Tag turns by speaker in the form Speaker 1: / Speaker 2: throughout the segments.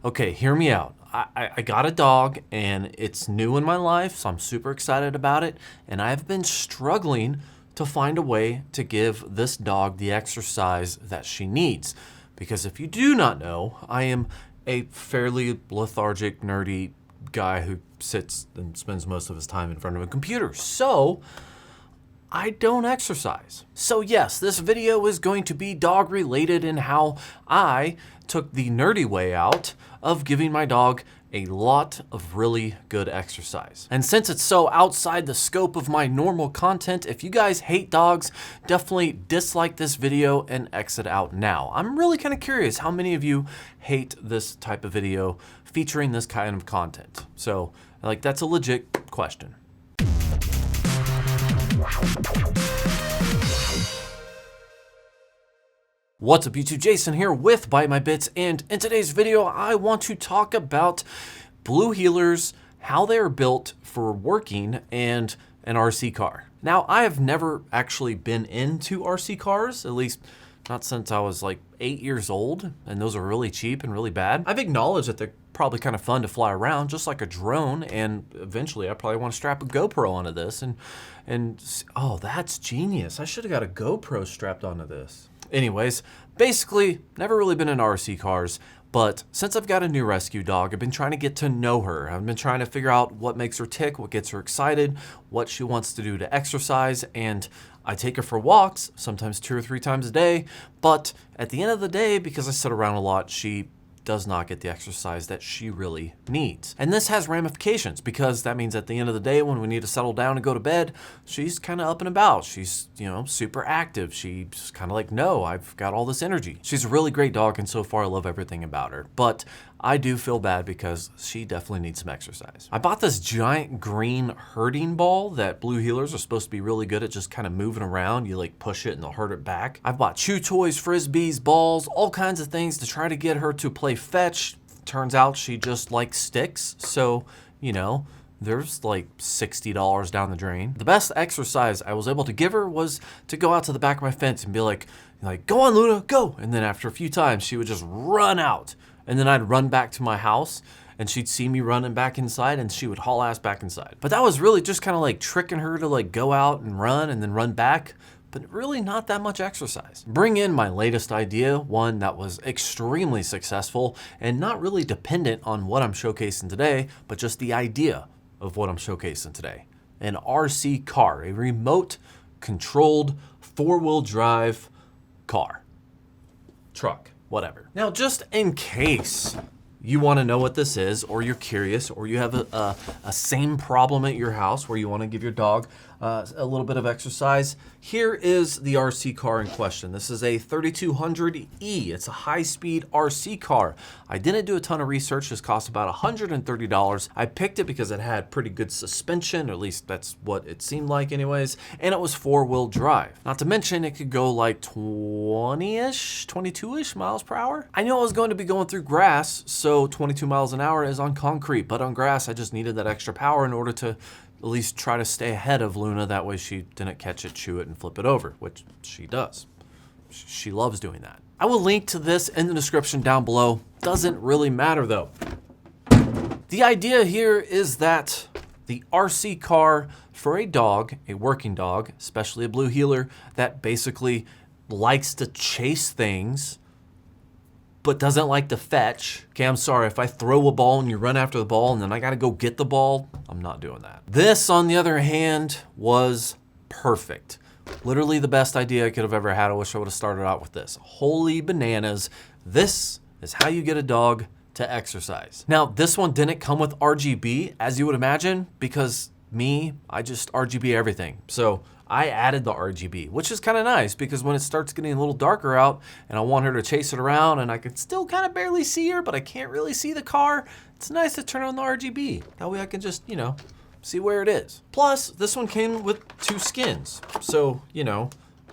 Speaker 1: Okay, hear me out. I got a dog and it's new in my life, so I'm super excited about it. And I've been struggling to find a way to give this dog the exercise that she needs. Because if you do not know, I am a fairly lethargic, nerdy guy who sits and spends most of his time in front of a computer. So I don't exercise. So yes, this video is going to be dog related in how I took the nerdy way out of giving my dog a lot of really good exercise. And since it's so outside the scope of my normal content, if you guys hate dogs, definitely dislike this video and exit out now. I'm really kind of curious how many of you hate this type of video featuring this kind of content. So like, that's a legit question. What's up YouTube, Jason here with Byte My Bits, and in today's video I want to talk about blue heelers, how they are built for working, and an RC car. Now, I have never actually been into RC cars, at least not since I was like 8 years old, and those are really cheap and really bad. I've acknowledged that they're probably kind of fun to fly around, just like a drone, and eventually I probably want to strap a GoPro onto this, and oh, that's genius. I should have got a GoPro strapped onto this. Anyways, basically, never really been in RC cars, but since I've got a new rescue dog, I've been trying to get to know her. I've been trying to figure out what makes her tick, what gets her excited, what she wants to do to exercise, and I take her for walks, sometimes 2 or 3 times a day, but at the end of the day, because I sit around a lot, she does not get the exercise that she really needs. And this has ramifications because that means at the end of the day when we need to settle down and go to bed, she's kind of up and about. She's, super active. She's kind of like, no, I've got all this energy. She's a really great dog and so far I love everything about her. But I do feel bad because she definitely needs some exercise. I bought this giant green herding ball that blue heelers are supposed to be really good at just kind of moving around. You like push it and they'll herd it back. I've bought chew toys, frisbees, balls, all kinds of things to try to get her to play fetch. Turns out she just likes sticks. So, there's like $60 down the drain. The best exercise I was able to give her was to go out to the back of my fence and be like, go on, Luna, go. And then after a few times, she would just run out. And then I'd run back to my house and she'd see me running back inside and she would haul ass back inside. But that was really just kind of like tricking her to like go out and then run back, but really not that much exercise. Bring in my latest idea, one that was extremely successful and not really dependent on what I'm showcasing today, but just the idea of what I'm showcasing today. An RC car, a remote controlled 4-wheel drive car, truck, whatever. Now, just in case you want to know what this is, or you're curious, or you have a same problem at your house where you want to give your dog a little bit of exercise, here is the RC car in question. This is a 3200E. It's a high-speed RC car. I didn't do a ton of research. This cost about $130. I picked it because it had pretty good suspension, or at least that's what it seemed like anyways, and it was 4-wheel drive. Not to mention it could go like 20-ish, 22-ish miles per hour. I knew I was going to be going through grass, so 22 miles an hour is on concrete, but on grass I just needed that extra power in order to at least try to stay ahead of Luna. That way she didn't catch it, chew it, and flip it over, which she does. She loves doing that. I will link to this in the description down below. Doesn't really matter though. The idea here is that the RC car for a dog, a working dog, especially a blue heeler that basically likes to chase things but doesn't like to fetch. Okay, I'm sorry, if I throw a ball and you run after the ball and then I gotta go get the ball, I'm not doing that. This, on the other hand, was perfect. Literally the best idea I could have ever had. I wish I would have started out with this. Holy bananas. This is how you get a dog to exercise. Now, this one didn't come with RGB, as you would imagine, because I just RGB everything. So I added the RGB, which is kind of nice because when it starts getting a little darker out and I want her to chase it around and I can still kind of barely see her, but I can't really see the car, it's nice to turn on the RGB. That way I can just, see where it is. Plus, this one came with 2 skins. So,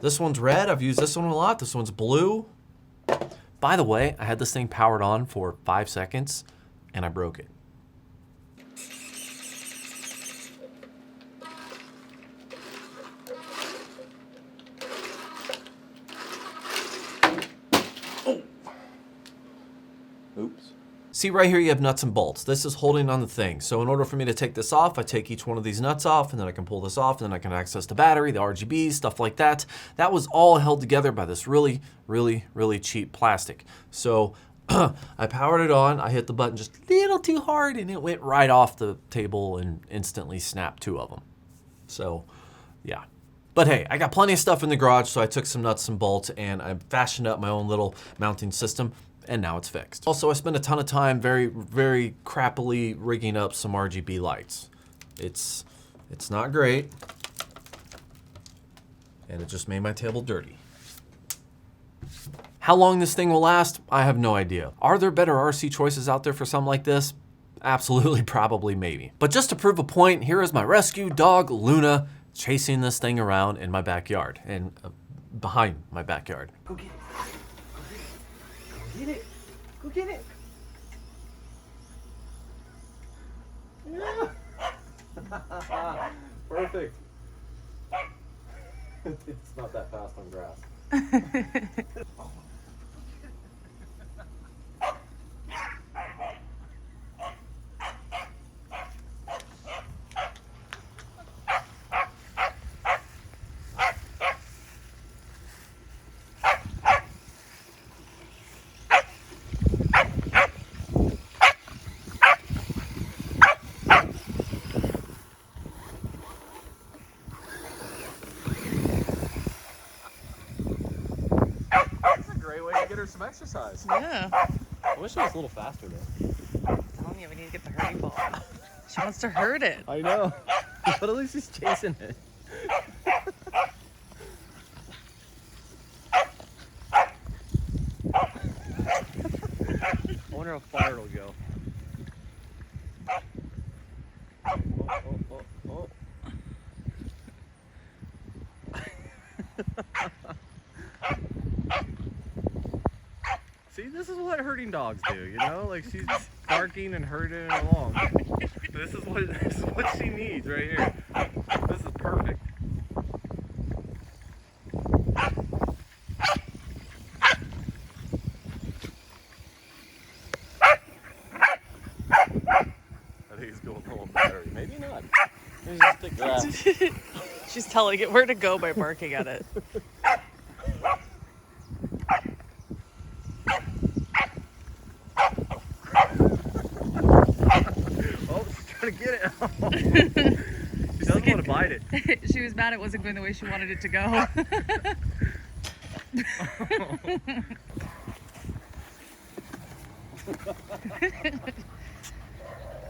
Speaker 1: this one's red. I've used this one a lot. This one's blue. By the way, I had this thing powered on for 5 seconds and I broke it. See right here, you have nuts and bolts. This is holding on the thing. So in order for me to take this off, I take each one of these nuts off, and then I can pull this off, and then I can access the battery, the RGBs, stuff like that. That was all held together by this really, really, really cheap plastic. So I powered it on, I hit the button just a little too hard, and it went right off the table and instantly snapped 2 of them. So, yeah. But hey, I got plenty of stuff in the garage, so I took some nuts and bolts, and I fashioned up my own little mounting system, and now it's fixed. Also, I spent a ton of time very, very crappily rigging up some RGB lights. It's not great, and it just made my table dirty. How long this thing will last, I have no idea. Are there better RC choices out there for something like this? Absolutely, probably, maybe. But just to prove a point, here is my rescue dog, Luna, chasing this thing around in my backyard and behind my backyard.
Speaker 2: Go get it. Go get it. Go get it. Perfect. It's not that fast on grass. Get her some exercise.
Speaker 3: Yeah.
Speaker 2: I wish it was a little faster though.
Speaker 3: I'm telling you, we need to get the hurdy ball. She wants to hurt it.
Speaker 2: I know. But at least he's chasing it. I wonder how far it'll go. Oh. See, this is what herding dogs do, you know? Like, she's barking and herding it along. This is what she needs right here. This is perfect. I think he's going a little battery. Maybe not. Maybe just stick grass.
Speaker 3: She's telling it where to go by barking at it.
Speaker 2: To get it. She doesn't want to bite it.
Speaker 3: She was mad it wasn't going the way she wanted it to go.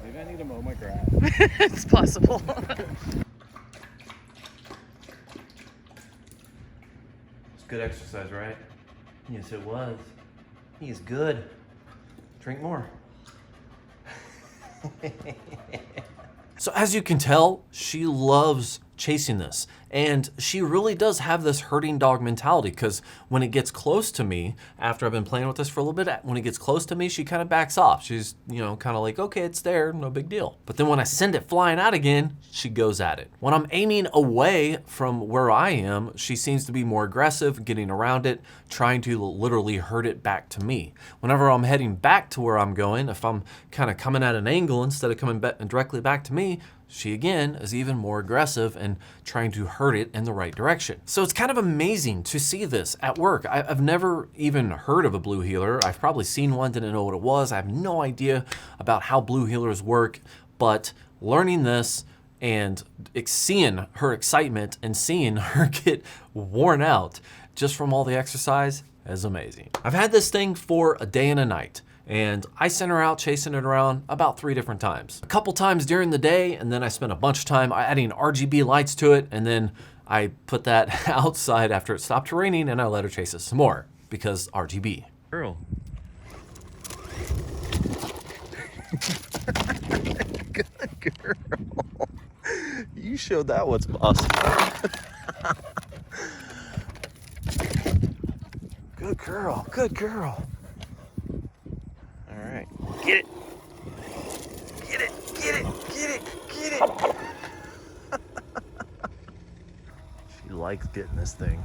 Speaker 2: Maybe I need to mow my grass.
Speaker 3: It's possible.
Speaker 1: It's good exercise, right? Yes, it was. He's good. Drink more. So as you can tell, she loves chasing this. And she really does have this herding dog mentality, because when it gets close to me, after I've been playing with this for a little bit, when it gets close to me, she kind of backs off. She's, kind of like, okay, it's there, no big deal. But then when I send it flying out again, she goes at it. When I'm aiming away from where I am, she seems to be more aggressive, getting around it, trying to literally herd it back to me. Whenever I'm heading back to where I'm going, if I'm kind of coming at an angle instead of coming directly back to me, she again is even more aggressive and trying to herd it in the right direction. So it's kind of amazing to see this at work. I've never even heard of a blue heeler. I've probably seen one, didn't know what it was. I have no idea about how blue heelers work, but learning this and seeing her excitement and seeing her get worn out just from all the exercise is amazing. I've had this thing for a day and a night. And I sent her out chasing it around about 3 different times. A couple times during the day, and then I spent a bunch of time adding RGB lights to it, and then I put that outside after it stopped raining, and I let her chase it some more, because RGB.
Speaker 2: Girl. Good girl. You showed that what's possible. Good girl, good girl. All right, get it. Get it, get it, get it, get it. She likes getting this thing.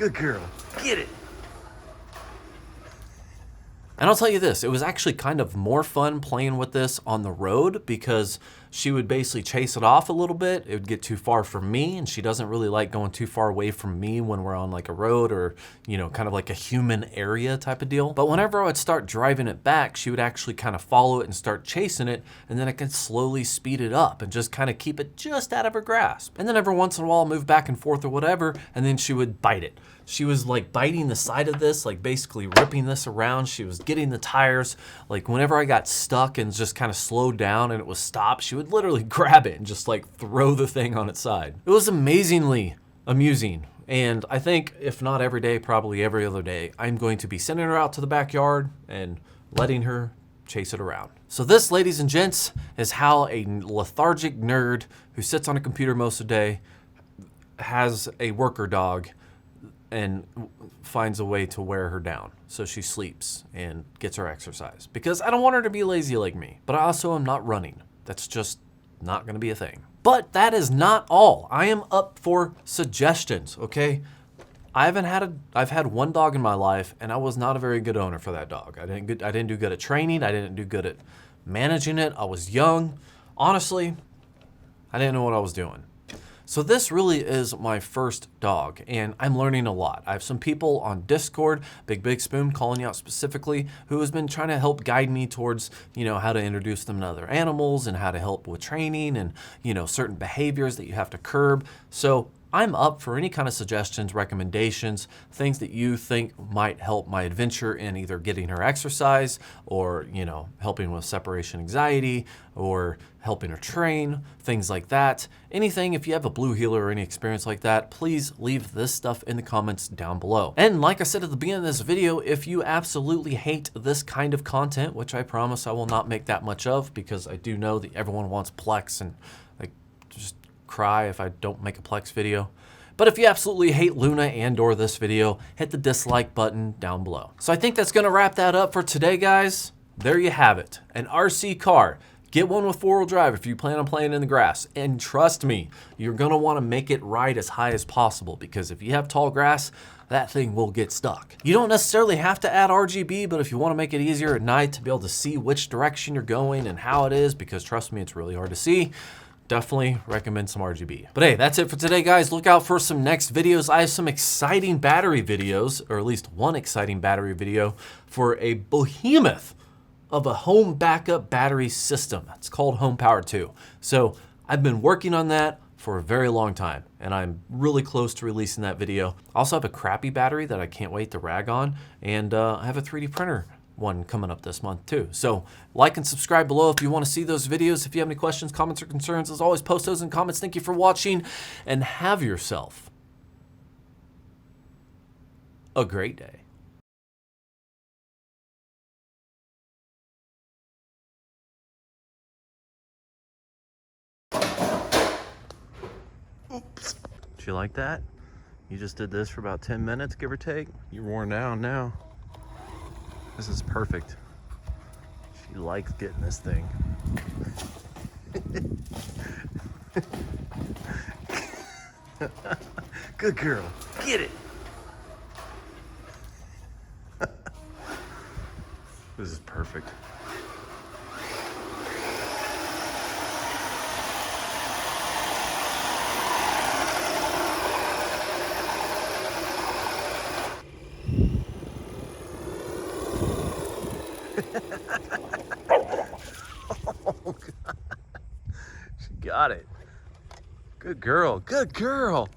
Speaker 2: Good girl. Get it.
Speaker 1: And I'll tell you this, it was actually kind of more fun playing with this on the road because she would basically chase it off a little bit. It would get too far from me, and she doesn't really like going too far away from me when we're on like a road or, you know, kind of like a human area type of deal. But whenever I would start driving it back, she would actually kind of follow it and start chasing it, and then I could slowly speed it up and just kind of keep it just out of her grasp. And then every once in a while I'll move back and forth or whatever, and then she would bite it. She was like biting the side of this, like basically ripping this around. She was getting the tires. Like whenever I got stuck and just kind of slowed down and it was stopped, she would literally grab it and just like throw the thing on its side. It was amazingly amusing. And I think if not every day, probably every other day, I'm going to be sending her out to the backyard and letting her chase it around. So this, ladies and gents, is how a lethargic nerd who sits on a computer most of the day has a worker dog and finds a way to wear her down so she sleeps and gets her exercise. Because I don't want her to be lazy like me, but I also am not running. That's just not gonna be a thing. But that is not all. I am up for suggestions, okay? I've had one dog in my life, and I was not a very good owner for that dog. I didn't do good at training. I didn't do good at managing it. I was young. Honestly, I didn't know what I was doing. So this really is my first dog, and I'm learning a lot. I have some people on Discord, Big Spoon calling you out specifically, who has been trying to help guide me towards, you know, how to introduce them to other animals and how to help with training and, you know, certain behaviors that you have to curb. So I'm up for any kind of suggestions, recommendations, things that you think might help my adventure in either getting her exercise or, you know, helping with separation anxiety or helping her train, things like that. Anything, if you have a blue heeler or any experience like that, please leave this stuff in the comments down below. And like I said at the beginning of this video, if you absolutely hate this kind of content, which I promise I will not make that much of because I do know that everyone wants Plex and like just cry if I don't make a Plex video. But if you absolutely hate Luna and or this video, hit the dislike button down below. So I think that's gonna wrap that up for today, guys. There you have it, an RC car. Get one with 4-wheel drive if you plan on playing in the grass. And trust me, you're gonna wanna make it ride as high as possible because if you have tall grass, that thing will get stuck. You don't necessarily have to add RGB, but if you wanna make it easier at night to be able to see which direction you're going and how it is, because trust me, it's really hard to see, definitely recommend some RGB. But hey, that's it for today, guys. Look out for some next videos. I have some exciting battery videos, or at least one exciting battery video for a behemoth of a home backup battery system. It's called Home Power 2. So I've been working on that for a very long time, and I'm really close to releasing that video. I also have a crappy battery that I can't wait to rag on, and I have a 3D printer one coming up this month too. So like and subscribe below if you want to see those videos. If you have any questions, comments, or concerns, as always, post those in comments. Thank you for watching, and have yourself a great day. Oops. Did you like that? You just did this for about 10 minutes, give or take. You're worn down now. This is perfect. She likes getting this thing. Good girl. Get it. This is perfect. Oh, God. She got it. Good girl. Good girl.